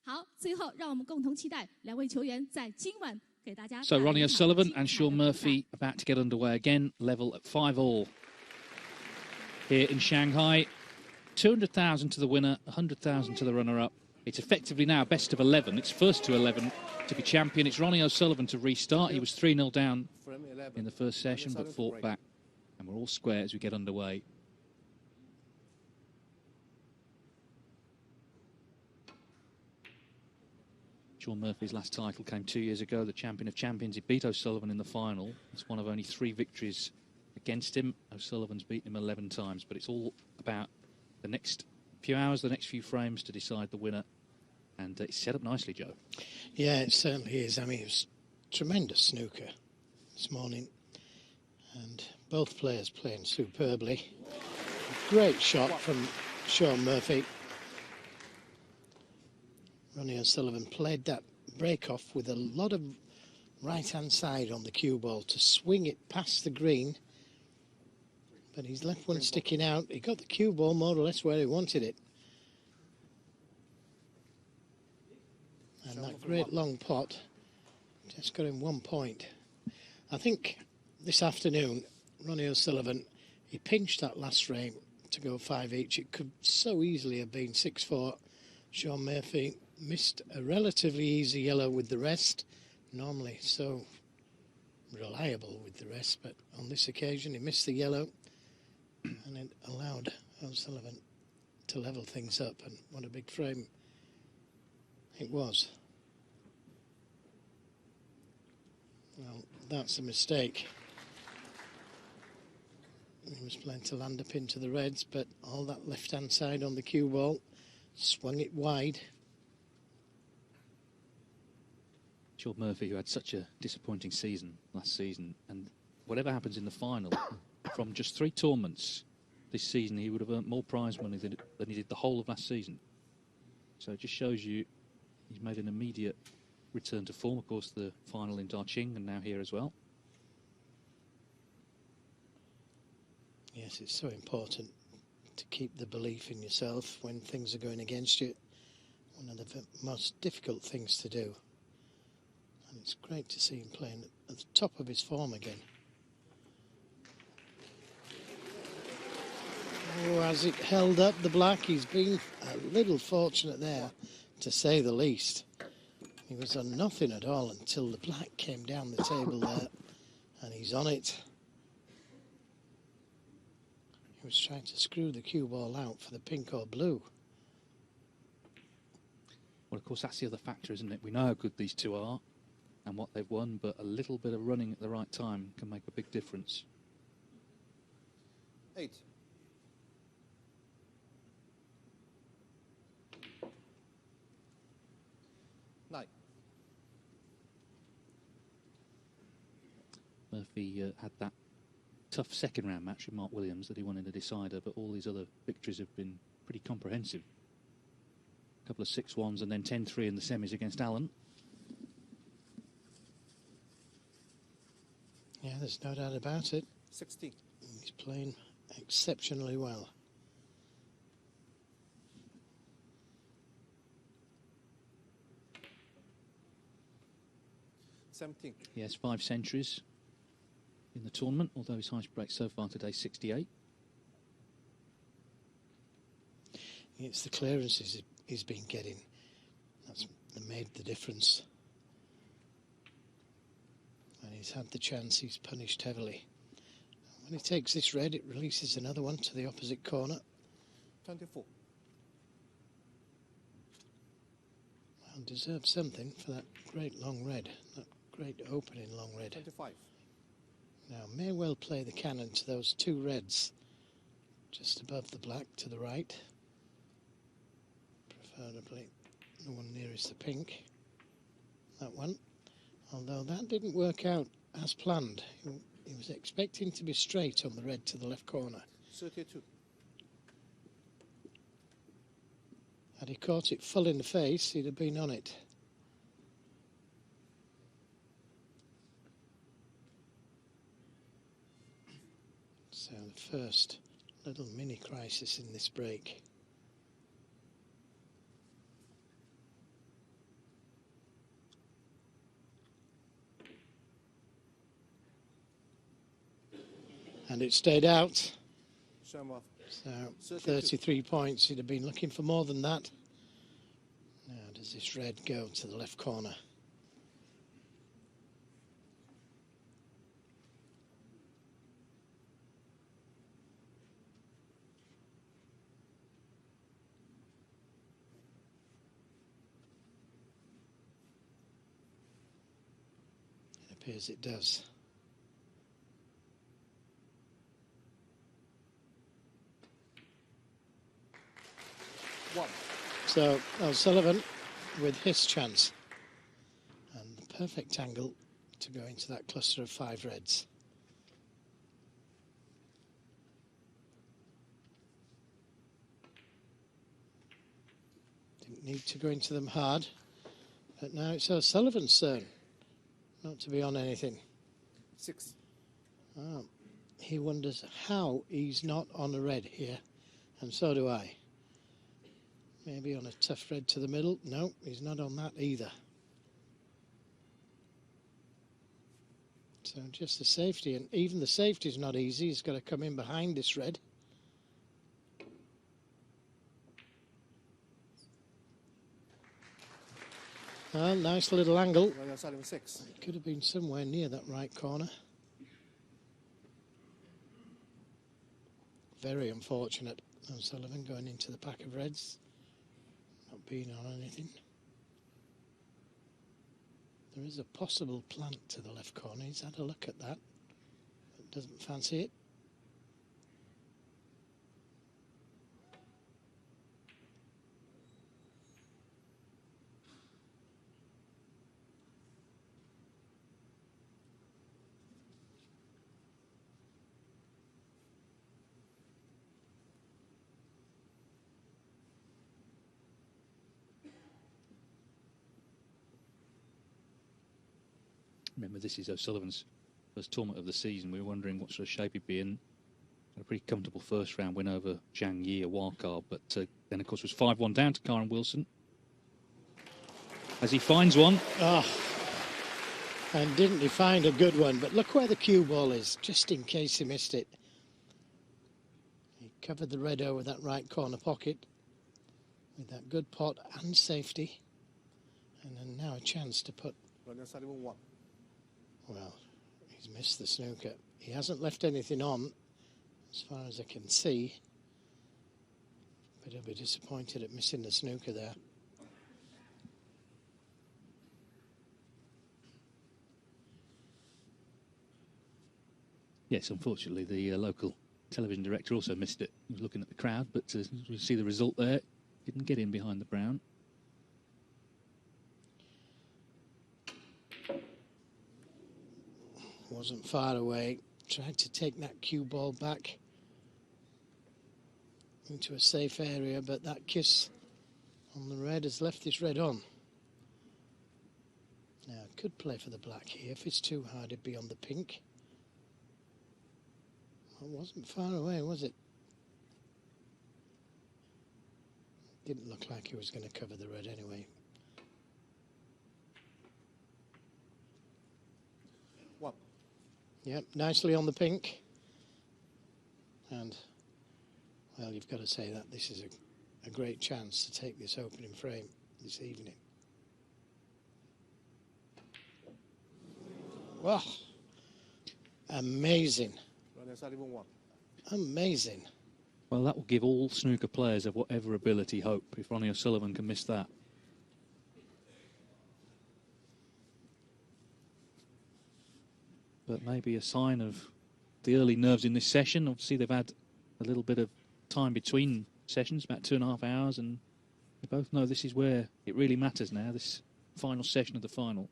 好，最后让我们共同期待两位球员在今晚给大家。So Ronnie O'Sullivan and Shaun Murphy about to get underway again, level at 5-all here in Shanghai. 200,000 to the winner, 100,000 to the runner-up. It's effectively now best of 11. It's first to 11 to be champion. It's Ronnie O'Sullivan to restart. He was 3-0 down in the first session, but fought back. And we're all square as we get underway. Shaun Murphy's last title came 2 years ago, the champion of champions. He beat O'Sullivan in the final. It's one of only 3 victories against him. O'Sullivan's beaten him 11 times, but it's all about the next few hours, the next few frames to decide the winner. And it's set up nicely, Joe. Yeah, it certainly is. I mean, it was tremendous snooker this morning. And both players playing superbly. Great shot from Shaun Murphy. Ronnie O'Sullivan played that break-off with a lot of right-hand side on the cue ball to swing it past the green. But he's left one sticking out. He got the cue ball more or less where he wanted it. And that great long pot just got him 1 point. I think this afternoon, Ronnie O'Sullivan, he pinched that last frame to go 5 each. It could so easily have been 6-4. Shaun Murphy missed a relatively easy yellow with the rest. Normally so reliable with the rest, but on this occasion he missed the yellow and it allowed O'Sullivan to level things up, and what a big frame it was. Well, that's a mistake. He was playing to land up into the reds, but all that left-hand side on the cue ball swung it wide. Shaun Murphy, who had such a disappointing season last season, and whatever happens in the final, from just 3 tournaments this season, he would have earned more prize money than he did the whole of last season. So it just shows you he's made an immediate return to form. Of course, the final in Darqing and now here as well. Yes, it's so important to keep the belief in yourself when things are going against you. One of the most difficult things to do. And it's great to see him playing at the top of his form again. Oh, has it held up the black? He's been a little fortunate there, to say the least. He was on nothing at all until the black came down the table there, and he's on it. He was trying to screw the cue ball out for the pink or blue. Well, of course, that's the other factor, isn't it? We know how good these two are and what they've won, but a little bit of running at the right time can make a big difference. 8. Murphy had that tough second round match with Mark Williams that he won in the decider, but all these other victories have been pretty comprehensive. A couple of 6-1s and then 10-3 in the semis against Allen. Yeah, there's no doubt about it. 16. He's playing exceptionally well. He has 5 centuries in the tournament, although his highest break so far today 68. It's the clearances he's been getting that's made the difference. When he's had the chance, he's punished heavily. When he takes this red, it releases another one to the opposite corner. 24. Well, deserves something for that great long red, that great opening long red. 25. Now, may well play the cannon to those 2 reds just above the black to the right. Preferably the one nearest the pink. That one. Although that didn't work out as planned. He was expecting to be straight on the red to the left corner. 32. Had he caught it full in the face, he'd have been on it. So the first little mini crisis in this break. And it stayed out. Shaun off. So 33 points. He'd have been looking for more than that. Now does this red go to the left corner? It appears it does. So O'Sullivan with his chance, and the perfect angle to go into that cluster of 5 reds. Didn't need to go into them hard, but now it's O'Sullivan's turn not to be on anything. 6. He wonders how he's not on a red here, and so do I. Maybe on a tough red to the middle. No, he's not on that either. So just the safety, and even the safety is not easy. He's got to come in behind this red. Well, nice little angle. 6. Could have been somewhere near that right corner. Very unfortunate. O'Sullivan going into the pack of reds. Not being on anything. There is a possible plant to the left corner. He's had a look at that, but doesn't fancy it. Remember, this is O'Sullivan's first tournament of the season. We were wondering what sort of shape he'd be in. Had a pretty comfortable first round win over Zhang Yi, a wildcard, but then, of course, was 5-1 down to Karen Wilson. As he finds one. Oh, and didn't he find a good one? But look where the cue ball is, just in case he missed it. He covered the red over that right corner pocket with that good pot and safety. And then now a chance to put... Well, he's missed the snooker. He hasn't left anything on, as far as I can see. But he'll be disappointed at missing the snooker there. Yes, unfortunately, the local television director also missed it. He was looking at the crowd, but as we see the result there, didn't get in behind the brown. Wasn't far away. Tried to take that cue ball back into a safe area, but that kiss on the red has left this red on. Now, could play for the black here. If it's too hard, it'd be on the pink. Well, it wasn't far away, was it? Didn't look like he was going to cover the red anyway. Yep, nicely on the pink. And, well, you've got to say that this is a great chance to take this opening frame this evening. Wow. Amazing. Amazing. Well, that will give all snooker players of whatever ability hope if Ronnie O'Sullivan can miss that. But maybe a sign of the early nerves in this session. Obviously, they've had a little bit of time between sessions, about 2.5 hours, and we both know this is where it really matters now, this final session of the final.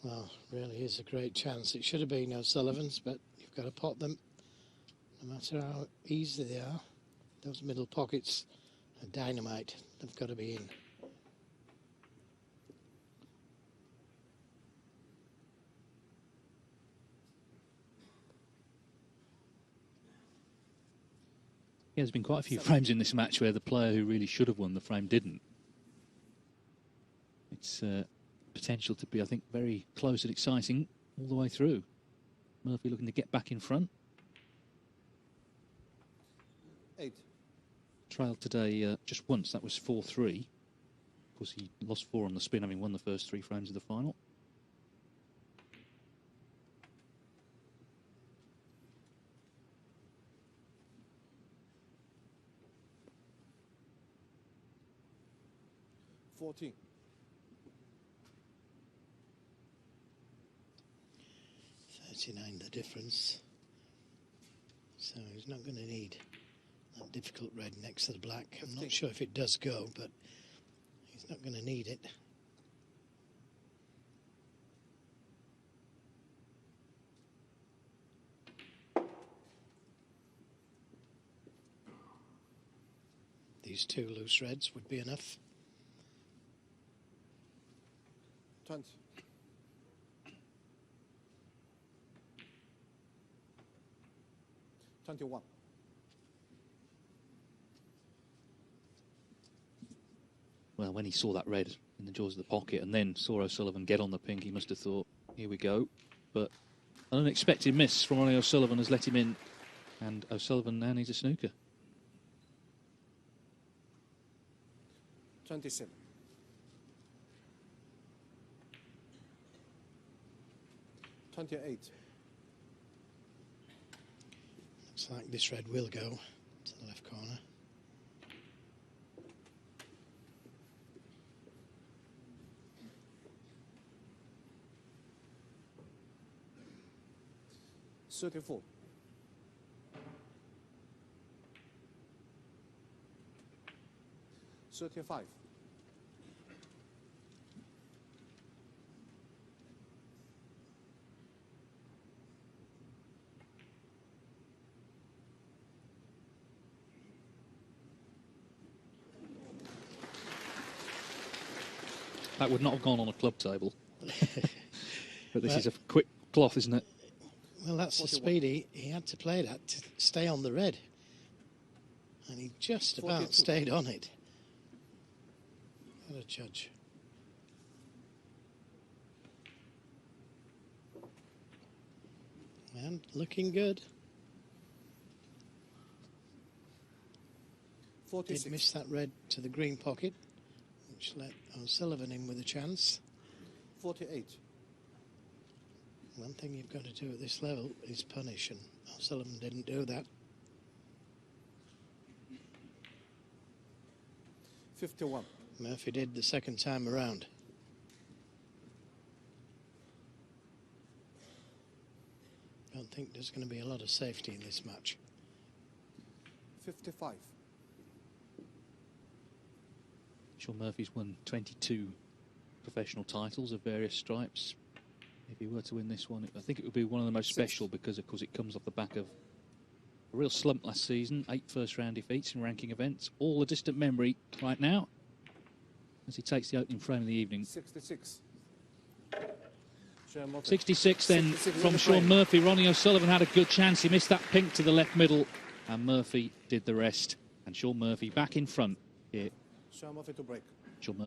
Well, really is a great chance. It should have been O'Sullivan's, but you've got to pot them, no matter how easy they are. Those middle pockets are dynamite. They've got to be in. Yeah, there's been quite a few frames in this match where the player who really should have won the frame didn't. It's potential to be, I think, very close and exciting all the way through. Murphy looking to get back in front. 8. Trailed today just once, that was 4-3. Of course, he lost 4 on the spin, having won the first 3 frames of the final. $14. 39 the difference. So he's not going to need that difficult red next to the black. I'm not sure if it does go, but he's not going to need it. These 2 loose reds would be enough. 20. 21. Well, when he saw that red in the jaws of the pocket and then saw O'Sullivan get on the pink, he must have thought, here we go. But an unexpected miss from Ronnie O'Sullivan has let him in, and O'Sullivan now needs a snooker. 27. 28. Looks like this red will go to the left corner. $34. 35. That would not have gone on a club table. But this is a quick cloth, isn't it? Well, that's the speed he had to play that to stay on the red. And he just about 42. stayed on it. What a judge. And looking good. 46. Did miss that red to the green pocket, which let O'Sullivan in with a chance. 48. One thing you've got to do at this level is punish, and O'Sullivan didn't do that. 51. Murphy did the second time around. Don't think there's going to be a lot of safety in this match. 55. Shaun Murphy's won 22 professional titles of various stripes. If he were to win this one, I think it would be one of the most special because, of course, it comes off the back of a real slump last season. 8 first-round defeats in ranking events. All a distant memory right now as he takes the opening frame of the evening. 66. 66 then from Shaun Murphy. Ronnie O'Sullivan had a good chance. He missed that pink to the left middle, and Murphy did the rest. And Shaun Murphy back in front here. Shaun Murphy to break. Shaun Murphy.